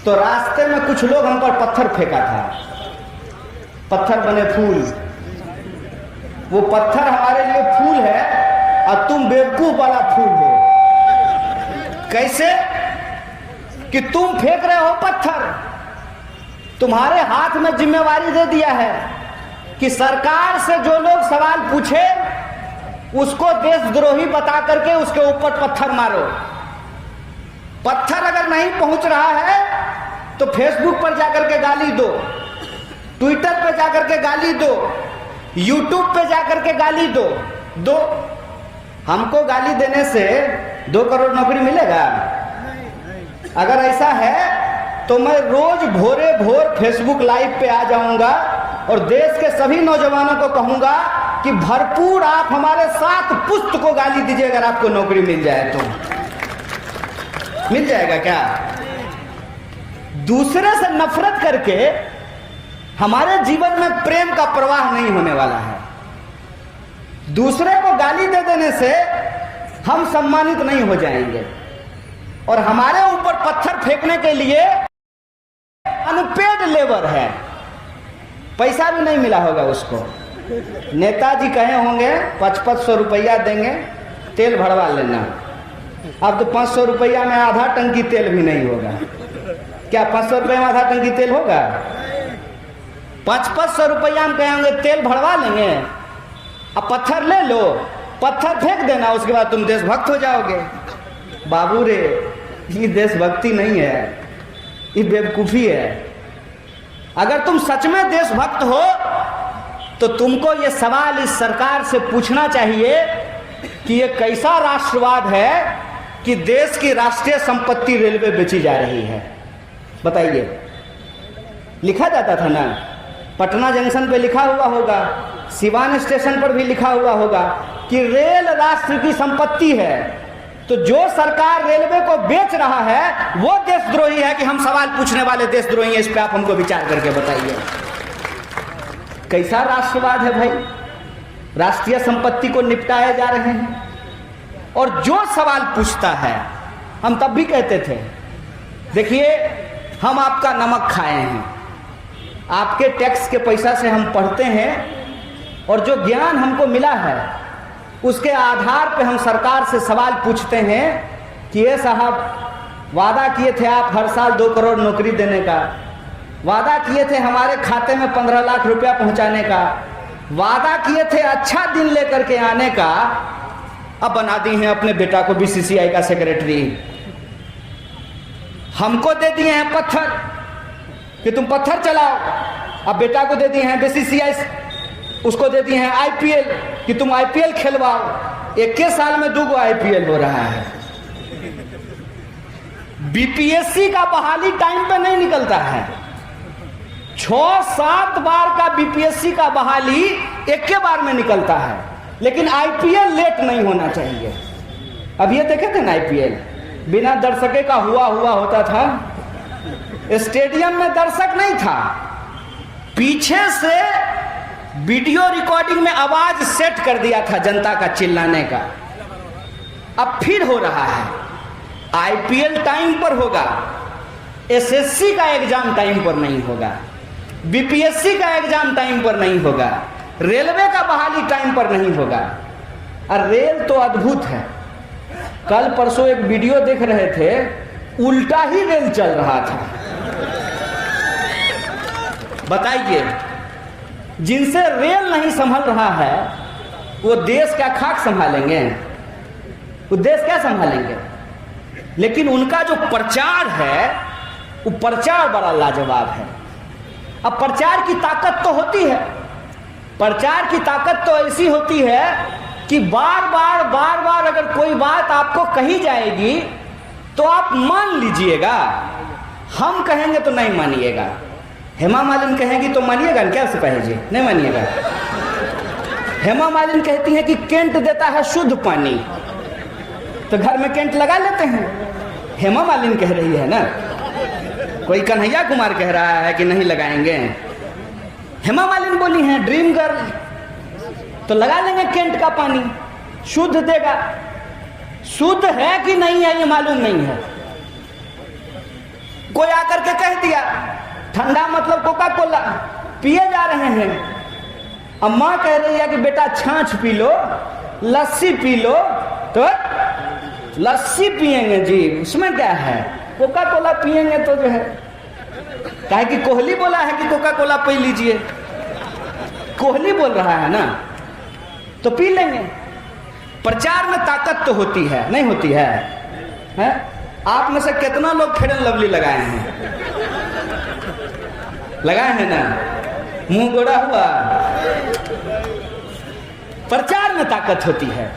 तो रास्ते में कुछ लोग हम पर पत्थर फेंका था, पत्थर बने फूल। वो पत्थर हमारे लिए फूल है और तुम बेवकूफ वाला फूल हो। कैसे कि तुम फेंक रहे हो पत्थर, तुम्हारे हाथ में जिम्मेवारी दे दिया है कि सरकार से जो लोग सवाल पूछे उसको देशद्रोही बता करके उसके ऊपर पत्थर मारो। पत्थर अगर नहीं पहुंच रहा है तो फेसबुक पर जाकर के गाली दो, ट्विटर पे जाकर के गाली दो, यूट्यूब पे जाकर के गाली दो। हमको गाली देने से 2 करोड़ नौकरी मिलेगा? अगर ऐसा है तो मैं रोज भोरे भोर फेसबुक लाइव पे आ जाऊंगा और देश के सभी नौजवानों को कहूंगा कि भरपूर आप हमारे साथ पुष्ट को गाली दीजिए, अगर आपको नौकरी मिल जाए तो। मिल जाएगा क्या? दूसरे से नफरत करके हमारे जीवन में प्रेम का प्रवाह नहीं होने वाला है। दूसरे को गाली दे देने से हम सम्मानित नहीं हो जाएंगे और हमारे ऊपर पत्थर फेंकने के लिए अनपेड लेबर है, पैसा भी नहीं मिला होगा उसको। नेताजी कहे होंगे 500 रुपया देंगे, तेल भरवा लेना। अब तो 500 रुपया में आधा टंकी तेल भी नहीं होगा। क्या 500 रुपये में आधा टंकी तेल होगा? 500 रुपया में कहेंगे तेल भरवा लेंगे, अब पत्थर ले लो, पत्थर फेंक देना, उसके बाद तुम देशभक्त हो जाओगे। बाबू रे, ये देशभक्ति नहीं है, ये बेवकूफी है। अगर तुम सच में देशभक्त हो तो तुमको ये सवाल इस सरकार से पूछना चाहिए कि ये कैसा राष्ट्रवाद है कि देश की राष्ट्रीय संपत्ति रेलवे बेची जा रही है। बताइए, लिखा जाता था ना, पटना जंक्शन पे लिखा हुआ होगा, सिवान स्टेशन पर भी लिखा हुआ होगा कि रेल राष्ट्र की संपत्ति है। तो जो सरकार रेलवे को बेच रहा है वो देशद्रोही है कि हम सवाल पूछने वाले देशद्रोही हैं? इस पे आप हमको विचार करके बताइए। कैसा राष्ट्रवाद है भाई? राष्ट्रीय संपत्ति को निपटाए जा रहे हैं। और जो सवाल पूछता है, हम तब भी कहते थे देखिए हम आपका नमक खाए हैं, आपके टैक्स के पैसा से हम पढ़ते हैं और जो ज्ञान हमको मिला है उसके आधार पे हम सरकार से सवाल पूछते हैं कि ये साहब वादा किए थे आप हर साल 2 करोड़ नौकरी देने का, वादा किए थे हमारे खाते में 15 लाख रुपया पहुंचाने का, वादा किए थे अच्छा दिन लेकर के आने का, अब बना दी हैं अपने बेटा को बीसीसीआई का सेक्रेटरी। हमको दे दिए हैं पत्थर कि तुम पत्थर चलाओ, अब बेटा को दे दिए हैं बीसीसीआई, उसको दे दिए हैं आईपीएल कि तुम आईपीएल खेलवाओ। 21 साल में 2 आईपीएल हो रहा है। बीपीएससी का बहाली टाइम पे नहीं निकलता है, 6-7 बार का बीपीएससी का बहाली एक के बार में निकलता है, लेकिन आईपीएल लेट नहीं होना चाहिए। अब ये देखे थे ना, आईपीएल बिना दर्शके का हुआ होता था, स्टेडियम में दर्शक नहीं था, पीछे से वीडियो रिकॉर्डिंग में आवाज सेट कर दिया था जनता का चिल्लाने का। अब फिर हो रहा है, आईपीएल टाइम पर होगा, एसएससी का एग्जाम टाइम पर नहीं होगा, बीपीएससी का एग्जाम टाइम पर नहीं होगा, रेलवे का बहाली टाइम पर नहीं होगा। और रेल तो अद्भुत है। कल परसों एक वीडियो देख रहे थे, उल्टा ही रेल चल रहा था। बताइए, जिनसे रेल नहीं संभल रहा है वो देश क्या खाक संभालेंगे? वो देश क्या संभालेंगे? लेकिन उनका जो प्रचार है वो प्रचार बड़ा लाजवाब है। अब प्रचार की ताकत तो होती है, प्रचार की ताकत तो ऐसी होती है कि बार बार अगर कोई बात आपको कही जाएगी तो आप मान लीजिएगा, हम कहेंगे तो नहीं मानिएगा। हेमा मालिनी कहेंगी तो मानिएगा? क्या सिपाही जी, नहीं मानिएगा। हेमा मालिनी कहती है कि केंट देता है शुद्ध पानी, तो घर में केंट लगा लेते हैं। हेमा मालिनी कह रही है ना, कोई कन्हैया कुमार कह रहा है कि नहीं लगाएंगे। हेमा मालिनी बोली हैं ड्रीम गर्ल, तो लगा लेंगे केंट का पानी, शुद्ध देगा। शुद्ध है कि नहीं है ये मालूम नहीं है, कोई आकर के कह दिया ठंडा मतलब कोका कोला पिए जा रहे हैं, अब माँ कह रही है कि बेटा छाछ पी लो, लस्सी पी लो, तो लस्सी पिएंगे जी, उसमें क्या है, कोका कोला पिएंगे तो जो है, काहे कि कोहली बोला है कि कोका कोला पी लीजिए, कोहली बोल रहा है ना, तो पी लेंगे। प्रचार में ताकत तो होती है, नहीं होती है, हैं? आप में से कितना लोग फेयर एंड लवली लगाए हैं? लगाए हैं ना, मुंह गोरा हुआ। प्रचार में ताकत होती है।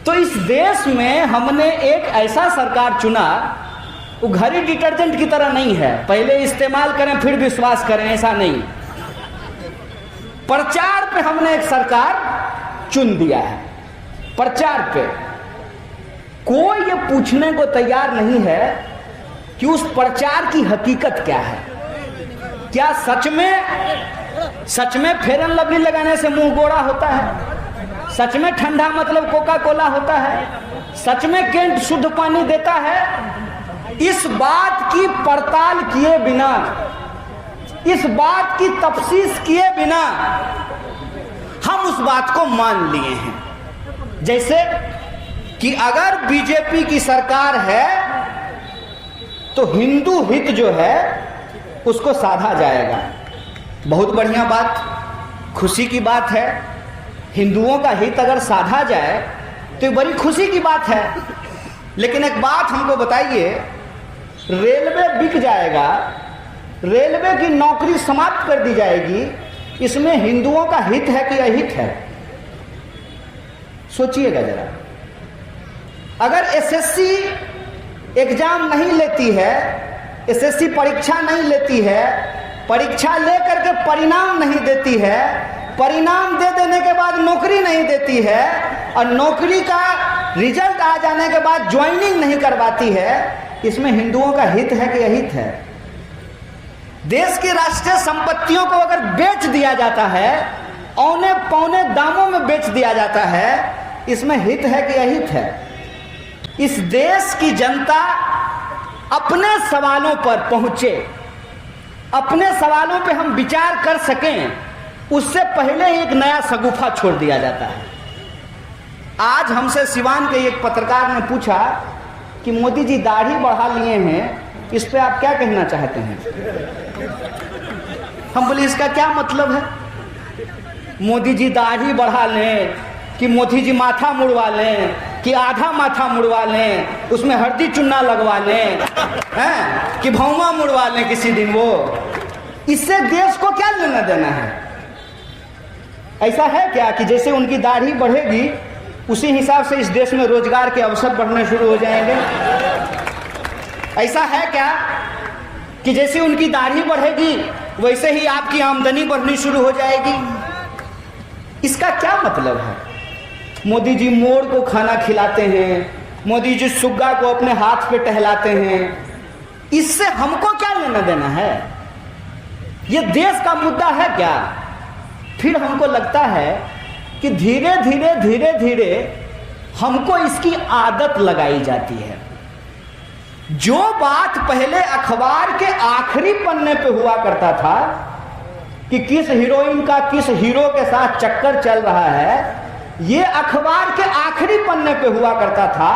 तो इस देश में हमने एक ऐसा सरकार चुना, वो घड़ी डिटर्जेंट की तरह नहीं है, पहले इस्तेमाल करें फिर विश्वास करें, ऐसा नहीं। प्रचार पे हमने एक सरकार चुन दिया है। प्रचार पे कोई ये पूछने को तैयार नहीं है कि उस प्रचार की हकीकत क्या है। क्या सच में फेयर एंड लवली लगाने से मुंह गोरा होता है? सच में ठंडा मतलब कोका कोला होता है? सच में केंट शुद्ध पानी देता है? इस बात की पड़ताल किए बिना, इस बात की तफ्सीस किए बिना हम उस बात को मान लिए हैं। जैसे कि अगर बीजेपी की सरकार है तो हिंदू हित जो है उसको साधा जाएगा। बहुत बढ़िया बात, खुशी की बात है। हिंदुओं का हित अगर साधा जाए तो बड़ी खुशी की बात है। लेकिन एक बात हमको बताइए, रेलवे बिक जाएगा, रेलवे की नौकरी समाप्त कर दी जाएगी, इसमें हिंदुओं का हित है कि अहित है? सोचिएगा जरा। अगर एसएससी एग्जाम नहीं लेती है, एसएससी परीक्षा नहीं लेती है, परीक्षा लेकर के परिणाम नहीं देती है, परिणाम दे देने के बाद नौकरी नहीं देती है, और नौकरी का रिजल्ट आ जाने के बाद ज्वाइनिंग नहीं करवाती है, इसमें हिंदुओं का हित है कि अहित है? देश की राष्ट्रीय संपत्तियों को अगर बेच दिया जाता है, औने पौने दामों में बेच दिया जाता है, इसमें हित है कि अहित है? इस देश की जनता अपने सवालों पर पहुंचे, अपने सवालों पे हम विचार कर सकें, उससे पहले ही एक नया शगुफा छोड़ दिया जाता है। आज हमसे सिवान के एक पत्रकार ने पूछा कि मोदी जी दाढ़ी बढ़ा लिए हैं, इस पे आप क्या कहना चाहते हैं? हम बोले इसका क्या मतलब है? मोदी जी दाढ़ी बढ़ा लें कि मोदी जी माथा मुड़वा लें कि आधा माथा मुड़वा लें, उसमें हल्दी चुन्ना लगवा लें, हैं कि भौवा मुड़वा लें किसी दिन, वो इससे देश को क्या लेना देना है? ऐसा है क्या कि जैसे उनकी दाढ़ी बढ़ेगी उसी हिसाब से इस देश में रोजगार के अवसर बढ़ने शुरू हो जाएंगे? ऐसा है क्या कि जैसे उनकी दाढ़ी बढ़ेगी वैसे ही आपकी आमदनी बढ़नी शुरू हो जाएगी? इसका क्या मतलब है? मोदी जी मोर को खाना खिलाते हैं, मोदी जी सुग्गा को अपने हाथ पे टहलाते हैं, इससे हमको क्या लेना देना है? ये देश का मुद्दा है क्या? फिर हमको लगता है कि धीरे धीरे हमको इसकी आदत लगाई जाती है। जो बात पहले अखबार के आखिरी पन्ने पे हुआ करता था कि किस हीरोइन का किस हीरो के साथ चक्कर चल रहा है, ये अखबार के आखिरी पन्ने पे हुआ करता था,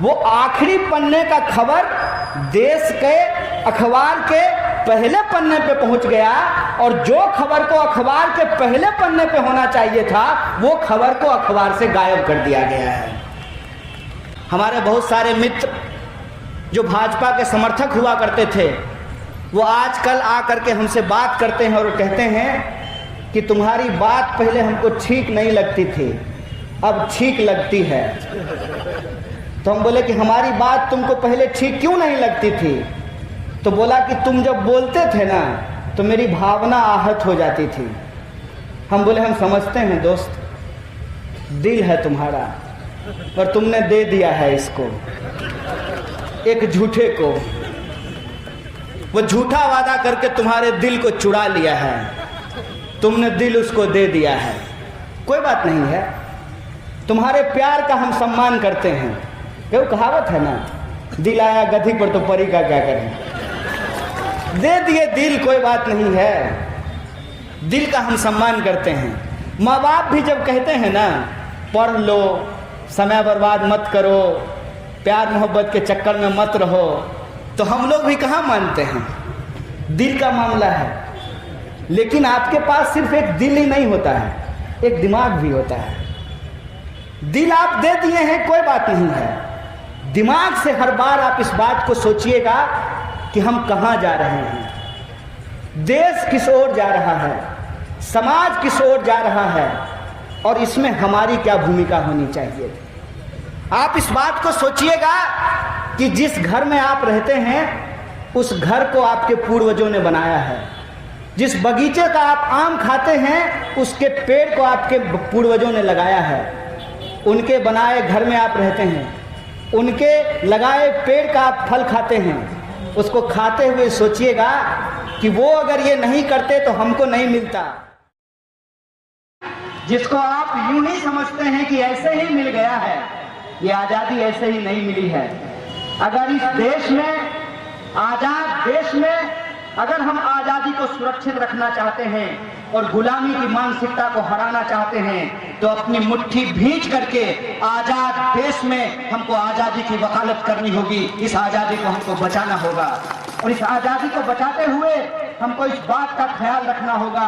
वो आखिरी पन्ने का खबर देश के अखबार के पहले पन्ने पे पहुंच गया, और जो खबर को अखबार के पहले पन्ने पे होना चाहिए था वो खबर को अखबार से गायब कर दिया गया है। हमारे बहुत सारे मित्र जो भाजपा के समर्थक हुआ करते थे, वो आजकल आकर के हमसे बात करते हैं और कहते हैं कि तुम्हारी बात पहले हमको ठीक नहीं लगती थी, अब ठीक लगती है। तो हम बोले कि हमारी बात तुमको पहले ठीक क्यों नहीं लगती थी? तो बोला कि तुम जब बोलते थे ना तो मेरी भावना आहत हो जाती थी। हम बोले हम समझते हैं दोस्त, दिल है तुम्हारा, पर तुमने दे दिया है इसको एक झूठे को। वो झूठा वादा करके तुम्हारे दिल को चुरा लिया है, तुमने दिल उसको दे दिया है। कोई बात नहीं है, तुम्हारे प्यार का हम सम्मान करते हैं। वो कहावत है ना, दिल आया गधी पर तो परी का क्या करें। दे दिए दिल, कोई बात नहीं है, दिल का हम सम्मान करते हैं। माँ बाप भी जब कहते हैं ना पढ़ लो, समय बर्बाद मत करो, प्यार मोहब्बत के चक्कर में मत रहो, तो हम लोग भी कहाँ मानते हैं, दिल का मामला है। लेकिन आपके पास सिर्फ एक दिल ही नहीं होता है, एक दिमाग भी होता है। दिल आप दे दिए हैं, कोई बात नहीं है, दिमाग से हर बार आप इस बात को सोचिएगा कि हम कहाँ जा रहे हैं, देश किस ओर जा रहा है, समाज किस ओर जा रहा है, और इसमें हमारी क्या भूमिका होनी चाहिए। आप इस बात को सोचिएगा कि जिस घर में आप रहते हैं उस घर को आपके पूर्वजों ने बनाया है, जिस बगीचे का आप आम खाते हैं उसके पेड़ को आपके पूर्वजों ने लगाया है, उनके बनाए घर में आप रहते हैं, उनके लगाए पेड़ का आप फल खाते हैं, उसको खाते हुए सोचिएगा कि वो अगर ये नहीं करते तो हमको नहीं मिलता। जिसको आप यूं ही समझते हैं कि ऐसे ही मिल गया है, ये आज़ादी ऐसे ही नहीं मिली है। अगर इस देश में, आज़ाद देश में, अगर हम आज़ादी को सुरक्षित रखना चाहते हैं और गुलामी की मानसिकता को हराना चाहते हैं तो अपनी मुट्ठी भींच करके आज़ाद देश में हमको आज़ादी की वकालत करनी होगी। इस आज़ादी को हमको बचाना होगा और इस आज़ादी को बचाते हुए हमको इस बात का ख्याल रखना होगा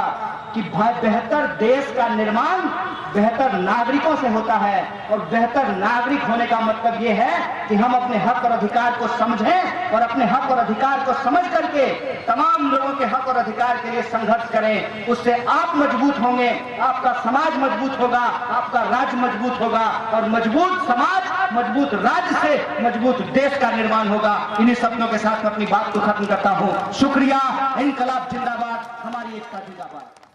कि बेहतर देश का निर्माण बेहतर नागरिकों से होता है, और बेहतर नागरिक होने का मतलब ये है कि हम अपने हक और अधिकार को समझें और अपने हक और अधिकार को समझ करके तमाम लोगों के हक और अधिकार के लिए संघर्ष करें। उससे आप मजबूत होंगे, आपका समाज मजबूत होगा, आपका राज्य मजबूत होगा, और मजबूत समाज, मजबूत राज्य से मजबूत देश का निर्माण होगा। इन्हीं सपनों के साथ मैं अपनी बात को खत्म करता हूँ। शुक्रिया। इंकलाब जिंदाबाद, हमारी एकता जिंदाबाद।